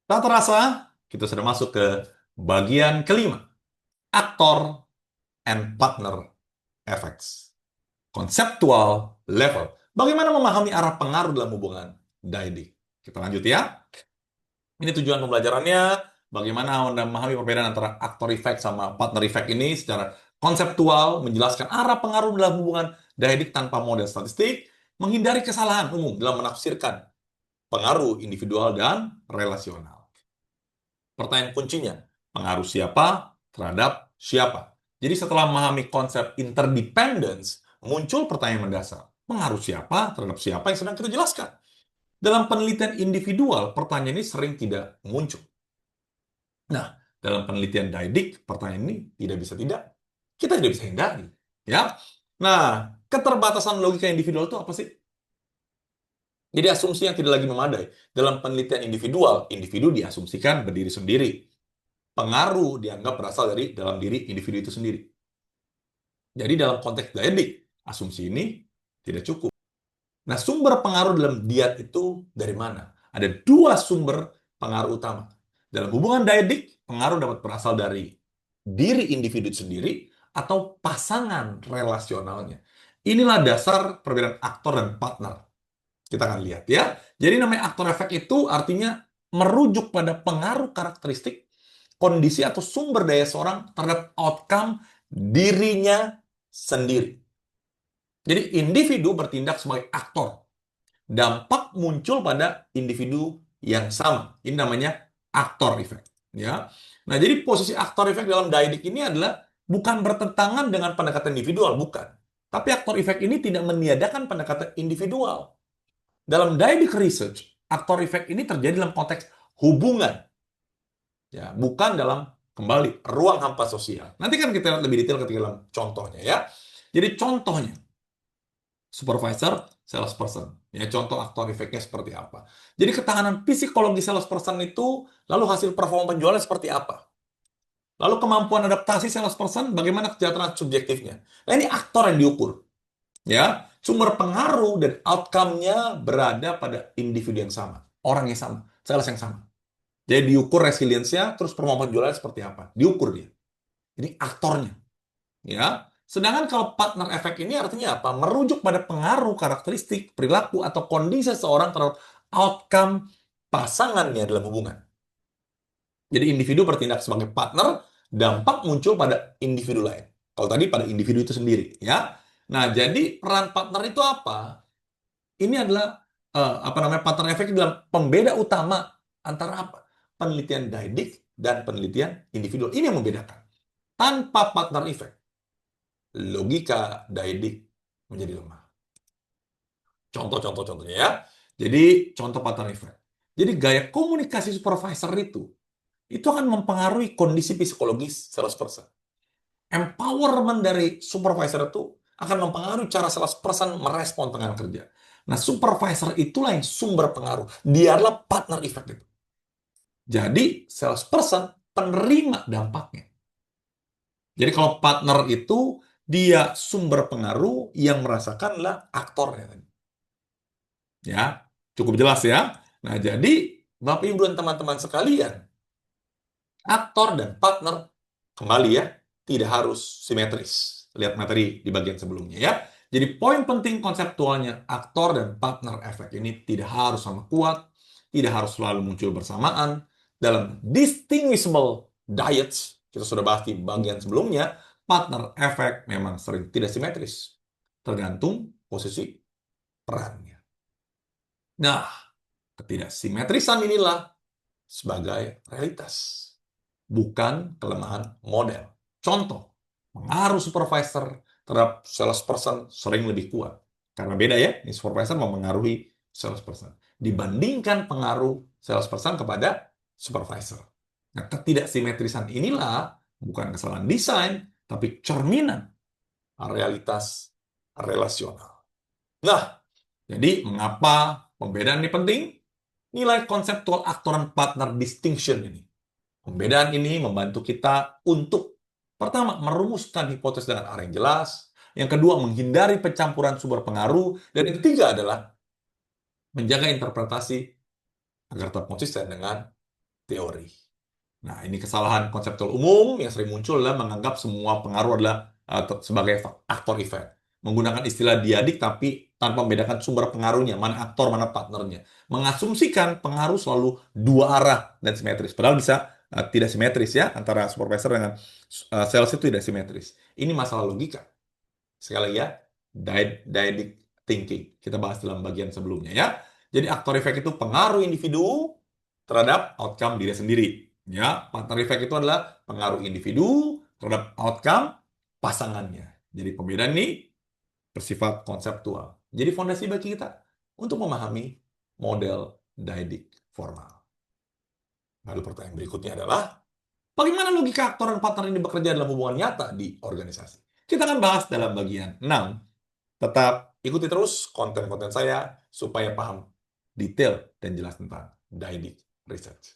Tak terasa, kita sudah masuk ke bagian kelima, aktor and partner effects. Conceptual level. Bagaimana memahami arah pengaruh dalam hubungan dyadic? Kita lanjut ya. Ini tujuan pembelajarannya, bagaimana Anda memahami perbedaan antara aktor effect sama partner effect ini secara konseptual, menjelaskan arah pengaruh dalam hubungan dyadic tanpa model statistik, menghindari kesalahan umum dalam menafsirkan pengaruh individual dan relasional. Pertanyaan kuncinya, pengaruh siapa terhadap siapa? Jadi setelah memahami konsep interdependence, muncul pertanyaan mendasar. Pengaruh siapa terhadap siapa yang sedang kita jelaskan? Dalam penelitian individual, pertanyaan ini sering tidak muncul. Nah, dalam penelitian Didrik, pertanyaan ini kita tidak bisa hindari. Ya. Nah, keterbatasan logika individual itu apa sih? Jadi asumsi yang tidak lagi memadai. Dalam penelitian individual, individu diasumsikan berdiri sendiri. Pengaruh dianggap berasal dari dalam diri individu itu sendiri. Jadi dalam konteks diadik, asumsi ini tidak cukup. Nah, sumber pengaruh dalam diet itu dari mana? Ada dua sumber pengaruh utama. Dalam hubungan diadik, pengaruh dapat berasal dari diri individu sendiri atau pasangan relasionalnya. Inilah dasar perbedaan aktor dan partner. Kita akan lihat ya. Jadi namanya aktor efek itu artinya merujuk pada pengaruh karakteristik, kondisi atau sumber daya seorang terhadap outcome dirinya sendiri. Jadi individu bertindak sebagai aktor. Dampak muncul pada individu yang sama. Ini namanya aktor effect. Ya. Nah, jadi posisi aktor effect dalam Didrik ini adalah bukan bertentangan dengan pendekatan individual, bukan. Tapi aktor effect ini tidak meniadakan pendekatan individual. Dalam Didrik research, aktor effect ini terjadi dalam konteks hubungan, ya, bukan dalam kembali ruang hampa sosial. Nanti kan kita lihat lebih detail ketika dalam contohnya ya. Jadi contohnya supervisor, salesperson. Ya, contoh aktor efeknya seperti apa. Jadi ketahanan psikologi salesperson itu, lalu hasil performa penjualan seperti apa. Lalu kemampuan adaptasi salesperson, bagaimana kesejahteraan subjektifnya. Nah, ini aktor yang diukur. Ya, sumber pengaruh dan outcome-nya berada pada individu yang sama, orang yang sama, sales yang sama. Jadi diukur resilience-nya, terus performa penjualannya seperti apa. Diukur dia. Ini aktornya. Ya. Sedangkan kalau partner efek ini artinya apa? Merujuk pada pengaruh karakteristik, perilaku, atau kondisi seseorang terhadap outcome pasangannya dalam hubungan. Jadi individu bertindak sebagai partner, dampak muncul pada individu lain. Kalau tadi pada individu itu sendiri, ya. Nah, jadi peran partner itu apa? Ini adalah apa namanya partner efek dalam pembeda utama antara apa? Penelitian Didrik dan penelitian individual. Ini yang membedakan. Tanpa partner effect, logika Didrik menjadi lemah. Contohnya ya. Jadi contoh partner effect. Jadi gaya komunikasi supervisor itu akan mempengaruhi kondisi psikologis salesperson. Empowerment dari supervisor itu akan mempengaruhi cara salesperson merespon tekanan kerja. Nah, supervisor itulah yang sumber pengaruh. Dia adalah partner effect itu. Jadi, salesperson penerima dampaknya. Jadi, kalau partner itu dia sumber pengaruh yang merasakanlah aktornya. Ya, cukup jelas ya. Nah, jadi Bapak Ibu dan teman-teman sekalian, aktor dan partner kembali ya, tidak harus simetris. Lihat materi di bagian sebelumnya ya. Jadi poin penting konseptualnya aktor dan partner efek ini tidak harus sama kuat, tidak harus selalu muncul bersamaan. Dalam distinguishable diets, kita sudah bahas di bagian sebelumnya, partner efek memang sering tidak simetris. Tergantung posisi perannya. Nah, ketidaksimetrisan inilah sebagai realitas, bukan kelemahan model. Contoh, pengaruh supervisor terhadap salesperson sering lebih kuat. Karena beda ya, ini supervisor mempengaruhi salesperson. Dibandingkan pengaruh salesperson kepada supervisor. Nah, ketidaksimetrisan inilah bukan kesalahan desain, tapi cerminan realitas relasional. Nah, jadi mengapa pembedaan ini penting? Nilai konseptual aktoran partner distinction ini. Pembedaan ini membantu kita untuk pertama, merumuskan hipotesis dengan arah yang jelas. Yang kedua, menghindari pencampuran sumber pengaruh. Dan yang ketiga adalah menjaga interpretasi agar tetap konsisten dengan teori. Nah, ini kesalahan konseptual umum yang sering muncul adalah menganggap semua pengaruh adalah sebagai aktor efek. Menggunakan istilah diadik tapi tanpa membedakan sumber pengaruhnya, mana aktor, mana partnernya. Mengasumsikan pengaruh selalu dua arah dan simetris. Padahal bisa tidak simetris ya, antara supervisor dengan sales itu tidak simetris. Ini masalah logika. Sekali lagi ya, dyadic thinking. Kita bahas dalam bagian sebelumnya ya. Jadi aktor efek itu pengaruh individu terhadap outcome diri sendiri. Ya, partner effect itu adalah pengaruh individu terhadap outcome pasangannya. Jadi pembedaan ini bersifat konseptual. Jadi fondasi bagi kita untuk memahami model dyadic formal. Lalu pertanyaan berikutnya adalah, bagaimana logika aktor dan partner ini bekerja dalam hubungan nyata di organisasi? Kita akan bahas dalam bagian 6. Tetap ikuti terus konten-konten saya supaya paham detail dan jelas tentang dyadic research.